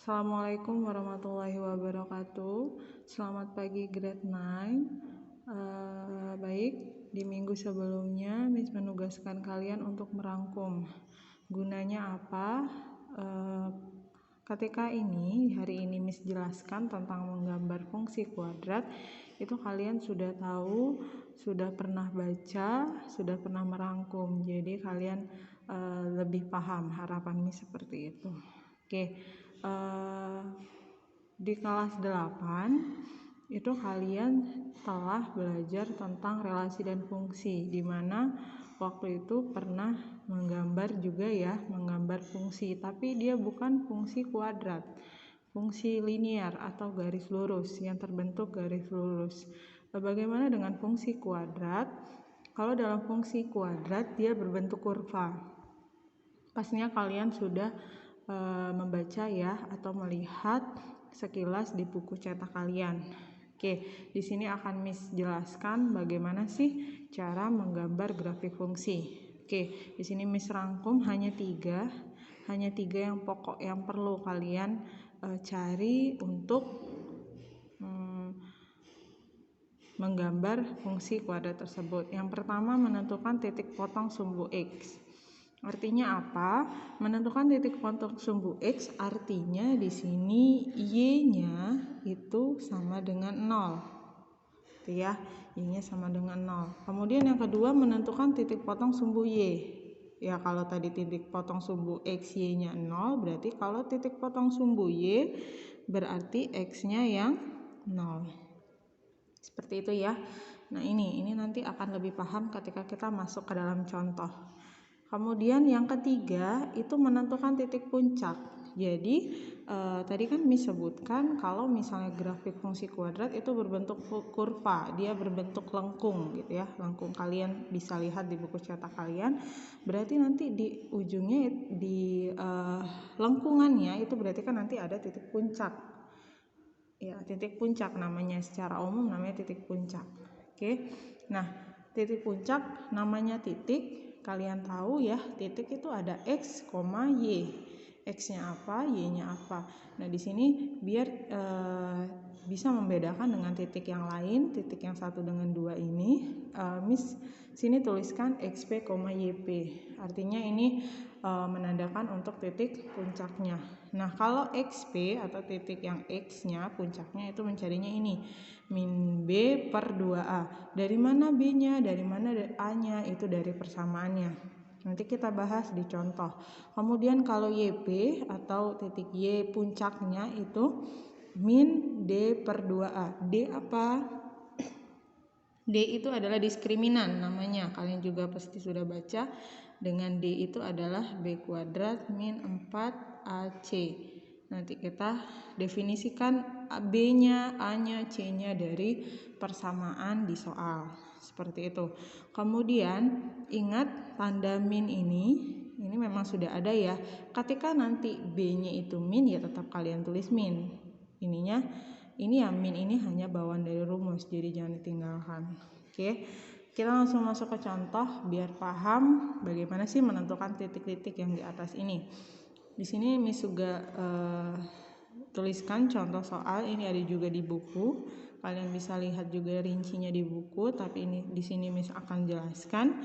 Assalamualaikum warahmatullahi wabarakatuh. Selamat pagi grade 9. Baik, di minggu sebelumnya Miss menugaskan kalian untuk merangkum. Gunanya apa? Ketika hari ini Miss jelaskan tentang menggambar fungsi kuadrat, itu kalian sudah tahu, sudah pernah baca, sudah pernah merangkum. Jadi kalian lebih paham, harapan Miss seperti itu. Oke. Di kelas 8 itu kalian telah belajar tentang relasi dan fungsi, di mana waktu itu pernah menggambar juga ya, menggambar fungsi, tapi dia bukan fungsi kuadrat, fungsi linear atau garis lurus yang terbentuk garis lurus. Bagaimana dengan fungsi kuadrat? Kalau dalam fungsi kuadrat dia berbentuk kurva. Pastinya kalian sudah membaca ya atau melihat sekilas di buku cetak kalian. Oke, di sini akan Miss jelaskan bagaimana sih cara menggambar grafik fungsi. Oke, di sini Miss rangkum hanya tiga yang pokok yang perlu kalian cari untuk menggambar fungsi kuadrat tersebut. Yang pertama, menentukan titik potong sumbu X. Artinya apa? Menentukan titik potong sumbu X artinya di sini Y-nya itu sama dengan 0. Itu ya, Y-nya sama dengan 0. Kemudian yang kedua, menentukan titik potong sumbu Y. Ya, kalau tadi titik potong sumbu X, Y-nya 0, berarti kalau titik potong sumbu Y berarti X-nya yang 0. Seperti itu ya. Nah, ini nanti akan lebih paham ketika kita masuk ke dalam contoh. Kemudian yang ketiga itu menentukan titik puncak. Jadi tadi kan Miss sebutkan kalau misalnya grafik fungsi kuadrat itu berbentuk kurva, dia berbentuk lengkung gitu ya. Lengkung kalian bisa lihat di buku cetak kalian. Berarti nanti di ujungnya di lengkungannya itu berarti kan nanti ada titik puncak. Ya, titik puncak namanya, secara umum namanya titik puncak. Oke. Nah, titik puncak namanya titik. Kalian tahu ya, titik itu ada X, Y. X-nya apa, Y-nya apa. Nah, di sini biar bisa membedakan dengan titik yang lain, titik yang 1 dengan 2 ini, Miss sini tuliskan XP, YP. Artinya ini menandakan untuk titik puncaknya. Nah, kalau XP atau titik yang X-nya, puncaknya itu mencarinya ini, min B per 2A. Dari mana B-nya, dari mana A-nya, itu dari persamaannya. Nanti kita bahas di contoh. Kemudian kalau YP atau titik Y puncaknya itu min D per 2A. D apa? D itu adalah diskriminan namanya. Kalian juga pasti sudah baca. Dengan D itu adalah B kuadrat min 4AC. Nanti kita definisikan B-nya, A-nya, C-nya dari persamaan di soal. Seperti itu. Kemudian ingat tanda min ini memang sudah ada ya. Ketika nanti B-nya itu min, ya tetap kalian tulis min. Ini ya, min ini hanya bawaan dari rumus, jadi jangan ditinggalkan. Oke. Kita langsung masuk ke contoh biar paham bagaimana sih menentukan titik-titik yang di atas ini. Di sini Miss juga tuliskan contoh soal, ini ada juga di buku. Kalian bisa lihat juga rincinya di buku, tapi ini di sini Miss akan jelaskan.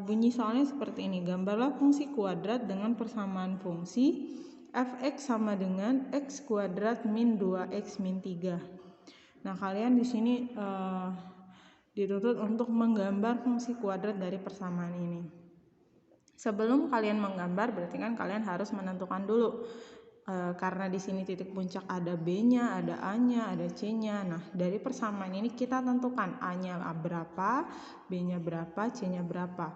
Bunyi soalnya seperti ini. Gambarlah fungsi kuadrat dengan persamaan fungsi fx sama dengan x kuadrat min 2x min 3. Nah, kalian di sini dituntut untuk menggambar fungsi kuadrat dari persamaan ini. Sebelum kalian menggambar, berarti kan kalian harus menentukan dulu. Karena di sini titik puncak ada B-nya, ada A-nya, ada C-nya. Nah, dari persamaan ini kita tentukan A-nya berapa, B-nya berapa, C-nya berapa.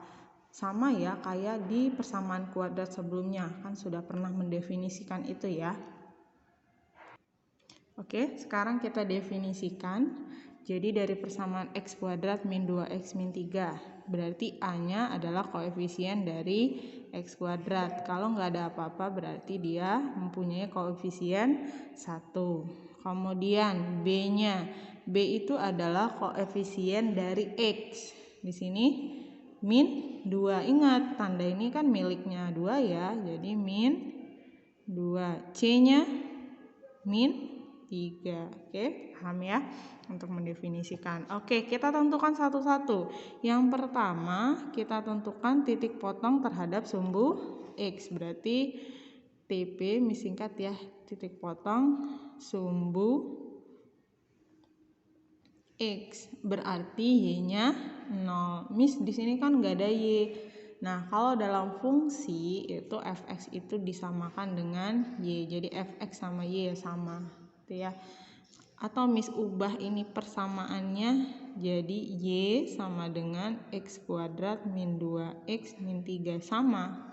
Sama ya kayak di persamaan kuadrat sebelumnya, kan sudah pernah mendefinisikan itu ya. Oke, sekarang kita definisikan. Jadi dari persamaan x kuadrat min 2x min 3, berarti A-nya adalah koefisien dari x kuadrat. Kalau nggak ada apa-apa berarti dia mempunyai koefisien 1. Kemudian B-nya, B itu adalah koefisien dari x. Di sini min 2. Ingat, tanda ini kan miliknya 2 ya, jadi min 2. C-nya min 3. Oke, paham ya untuk mendefinisikan. Oke, kita tentukan satu-satu. Yang pertama, kita tentukan titik potong terhadap sumbu X. Berarti TP singkat ya, titik potong sumbu X. Berarti Y-nya 0. Miss di sini kan nggak ada Y. Nah, kalau dalam fungsi itu fx itu disamakan dengan y. Jadi fx sama y sama, gitu ya. Atau Miss ubah ini persamaannya jadi y sama dengan x kuadrat min 2x min 3 sama.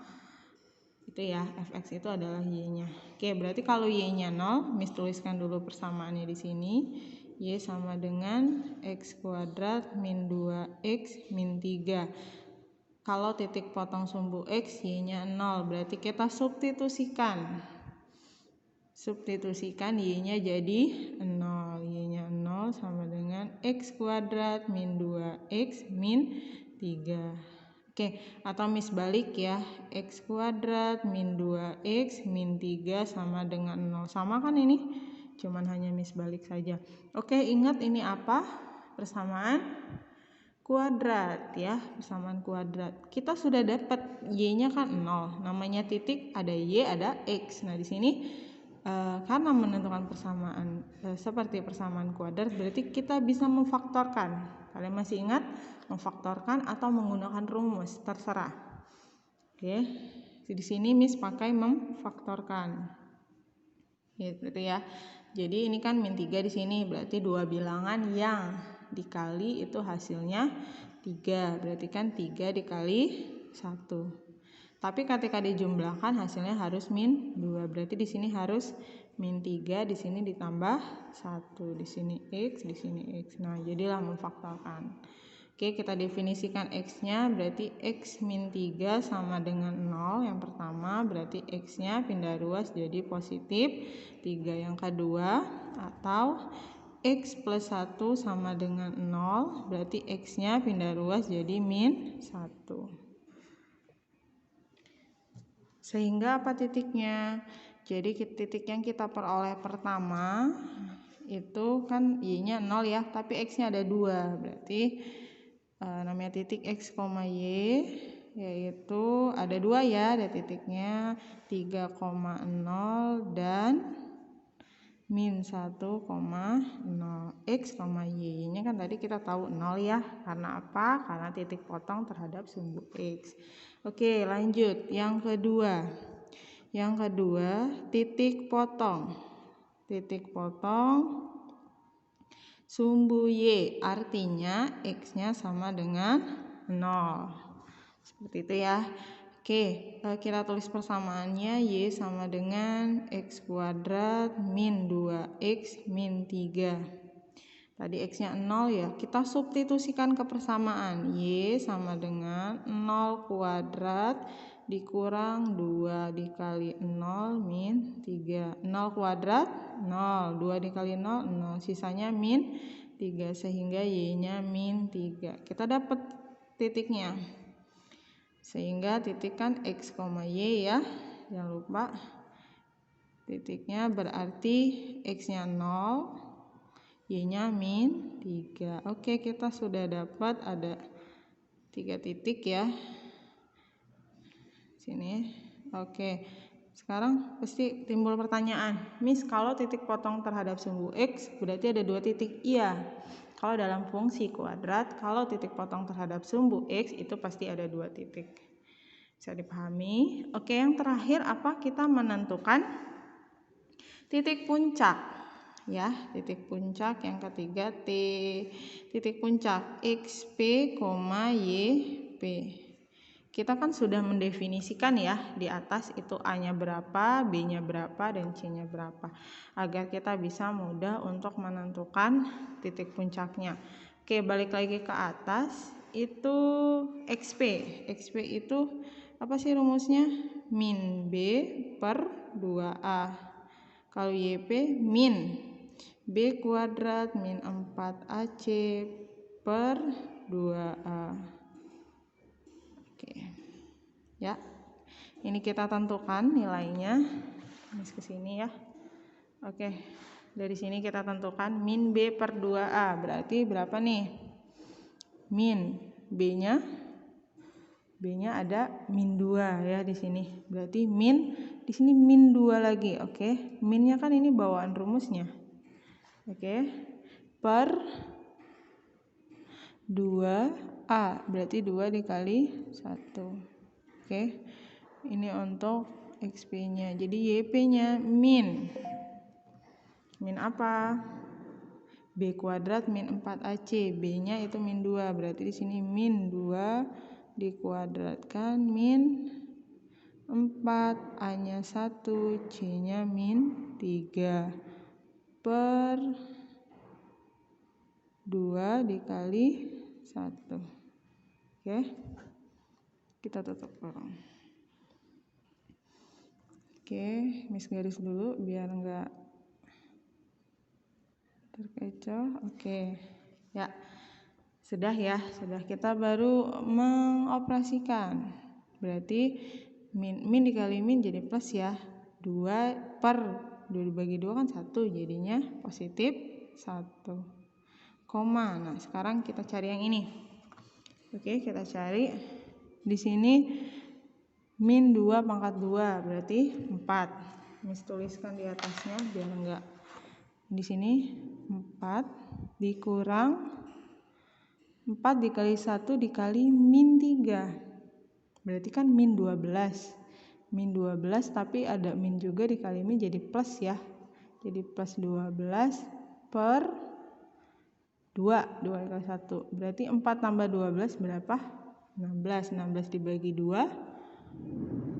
Itu ya, fx itu adalah y-nya. Oke, berarti kalau y-nya 0, Miss tuliskan dulu persamaannya di sini. Y sama dengan x kuadrat min 2x min 3. Kalau titik potong sumbu X, Y-nya 0. Berarti kita substitusikan. Substitusikan Y-nya jadi 0. Y-nya 0 sama dengan X kuadrat min 2X min 3. Oke, atau Miss balik ya. X kuadrat min 2X min 3 sama dengan 0. Sama kan ini? Cuman hanya Miss balik saja. Oke, ingat ini apa? Persamaan kuadrat ya, persamaan kuadrat. Kita sudah dapat y-nya kan 0. Namanya titik, ada y, ada x. Nah, di sini karena menentukan persamaan seperti persamaan kuadrat, berarti kita bisa memfaktorkan. Kalian masih ingat memfaktorkan atau menggunakan rumus, terserah. Oke. Di sini Miss pakai memfaktorkan. Gitu ya. Jadi ini kan min 3 di sini, berarti dua bilangan yang dikali itu hasilnya 3. Berarti kan 3 dikali 1. Tapi ketika dijumlahkan hasilnya harus min 2. Berarti di sini harus min 3, di sini ditambah 1. Di sini x, di sini x. Nah, jadilah memfaktorkan. Oke, kita definisikan x-nya, berarti x min 3 sama dengan 0. Yang pertama berarti x-nya pindah ruas jadi positif 3. Yang kedua, atau x plus 1 sama dengan 0, berarti x-nya pindah ruas jadi min 1. Sehingga apa titiknya? Jadi titik yang kita peroleh pertama itu kan y-nya 0 ya, tapi x-nya ada 2. Berarti namanya titik x, y, yaitu ada 2 ya, ada titiknya 3,0 dan min 1,0. X, y nya kan tadi kita tahu 0 ya. Karena apa? Karena titik potong terhadap sumbu X. Oke, lanjut. Yang kedua titik potong. Titik potong sumbu Y, artinya X-nya sama dengan 0. Seperti itu ya. Oke, kita tulis persamaannya Y sama dengan X kuadrat min 2X min 3. Tadi X-nya 0 ya, kita substitusikan ke persamaan. Y sama dengan 0 kuadrat dikurang 2 dikali 0 min 3. 0 kuadrat 0, 2 dikali 0, 0. Sisanya min 3, sehingga Y-nya min 3. Kita dapat titiknya. Sehingga titik kan x, y ya. Jangan lupa titiknya berarti x-nya 0, y-nya min 3. Oke, kita sudah dapat ada 3 titik ya. Sini. Oke. Sekarang pasti timbul pertanyaan, Miss, kalau titik potong terhadap sumbu X berarti ada 2 titik? Iya. Kalau dalam fungsi kuadrat, kalau titik potong terhadap sumbu X itu pasti ada 2 titik. Bisa dipahami? Oke, yang terakhir apa? Kita menentukan titik puncak. Ya, titik puncak yang ketiga titik puncak XP, YP. Kita kan sudah mendefinisikan ya di atas itu A-nya berapa, B-nya berapa, dan C-nya berapa. Agar kita bisa mudah untuk menentukan titik puncaknya. Oke, balik lagi ke atas. Itu XP. XP itu apa sih rumusnya? Min B per 2A. Kalau YP min B kuadrat min 4AC per 2A. Oke. Ya, ini kita tentukan nilainya. Miss ke sini ya. Oke, dari sini kita tentukan min B per 2A. Berarti berapa nih? Min B-nya ada min 2 ya di sini. Berarti min di sini min 2 lagi. Oke, minnya kan ini bawaan rumusnya. Oke. Per 2A. Berarti 2 dikali 1. Oke. Ini untuk XP-nya. Jadi YP-nya min apa? B kuadrat min 4AC. B-nya itu min 2. Berarti di sini min 2 dikuadratkan min 4. A-nya 1. C-nya min 3. Per 2 dikali 1. Oke. Kita tutup kurung. Oke, Miss garis dulu biar enggak terkecoh. Oke. Ya. Sudah ya, sudah. Kita baru mengoperasikan. Berarti min dikali min jadi plus ya. 2 per 2 dibagi 2 kan 1, jadinya positif 1. Koma. Nah, sekarang kita cari yang ini. Oke, kita cari di sini min 2 pangkat 2 berarti 4. Miss tuliskan di atasnya biar enggak. Di sini 4 dikurang 4 dikali 1 dikali min 3. Berarti kan min 12. Min 12 tapi ada min juga dikali min jadi plus ya. Jadi plus 12 per 2 dikali 1. Berarti 4 tambah 12 berapa? 16. 16 dibagi 2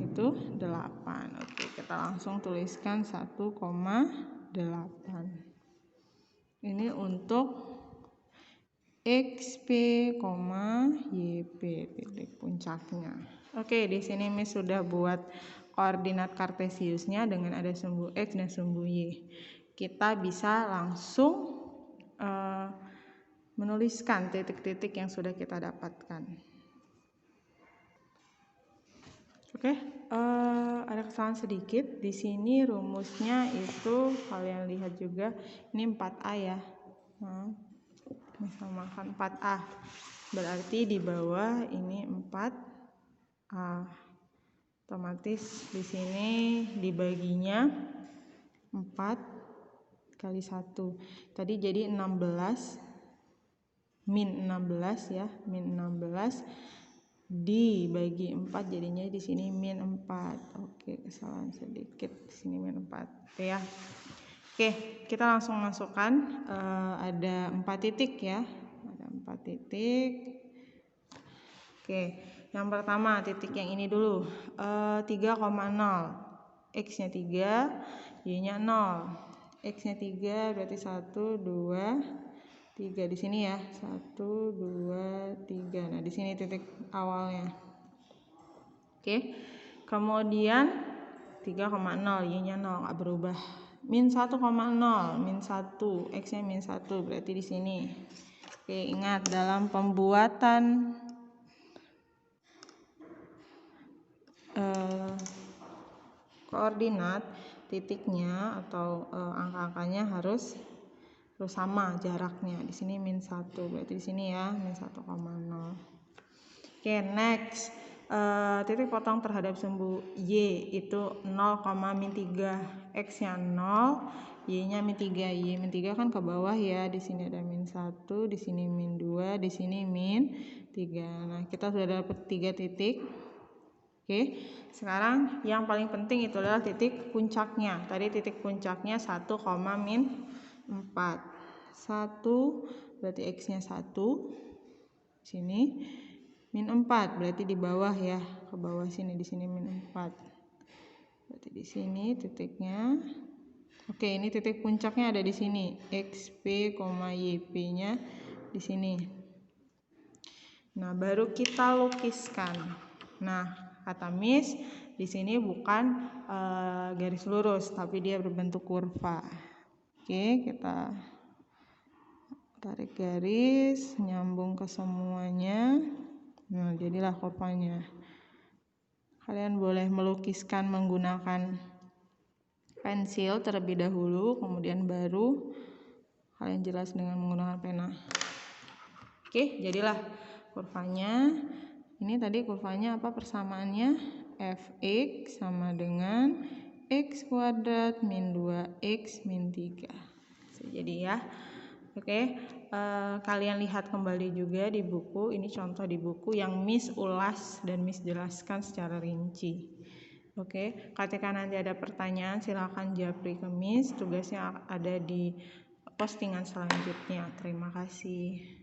itu 8. Oke, kita langsung tuliskan 1,8. Ini untuk XP, YP titik puncaknya. Oke, di sini Miss sudah buat koordinat kartesiusnya dengan ada sumbu X dan sumbu Y. Kita bisa langsung menuliskan titik-titik yang sudah kita dapatkan. Oke, ada kesalahan sedikit. Di sini rumusnya itu kalian lihat juga ini 4A ya. Nah, disamakan 4A. Berarti di bawah ini 4A. Otomatis di sini dibaginya 4 kali 1. Tadi jadi 16 min 16 ya, min 16 dibagi 4 jadinya di sini min 4. Oke, kesalahan sedikit di sini min 4. Oke ya. Oke, kita langsung masukkan ada 4 titik ya. Ada 4 titik. Oke, yang pertama titik yang ini dulu. 3,0. X-nya 3, Y-nya 0. X-nya 3 berarti 1 2 3 di sini ya. 1 2 3. Nah, di sini titik awalnya. Oke. Kemudian 3,0, Y-nya 0 enggak berubah. Min 1,0, min 1, X-nya min 1 berarti di sini. Oke, ingat dalam pembuatan koordinat titiknya atau angka-angkanya harus sama jaraknya. Di sini min 1 berarti di sini ya min 1,0. Oke, next. Titik potong terhadap sumbu Y itu 0, min 3. X-nya 0, Y-nya min 3. Y min 3 kan ke bawah ya. Di sini ada min 1, di sini min 2, di sini min 3. Nah, kita sudah dapat 3 titik. Oke, sekarang yang paling penting itu adalah titik puncaknya. Tadi titik puncaknya 1, min 4. 1 berarti X-nya 1. Sini min 4 berarti di bawah ya, ke bawah sini, di sini min 4. Berarti di sini titiknya. Oke, ini titik puncaknya ada di sini. XP, YP-nya di sini. Nah, baru kita lukiskan. Nah, kata Miss, di sini bukan garis lurus, tapi dia berbentuk kurva. Oke, kita tarik garis, nyambung ke semuanya. Nah, jadilah kurvanya. Kalian boleh melukiskan menggunakan pensil terlebih dahulu, kemudian baru kalian jelas dengan menggunakan pena. Oke, jadilah kurvanya. Ini tadi kurvanya apa persamaannya? Fx sama dengan x kuadrat min 2x min 3. Jadi ya. Oke, kalian lihat kembali juga di buku. Ini contoh di buku yang Miss ulas dan Miss jelaskan secara rinci. Oke, ketika nanti ada pertanyaan silakan japri ke Miss. Tugasnya ada di postingan selanjutnya. Terima kasih.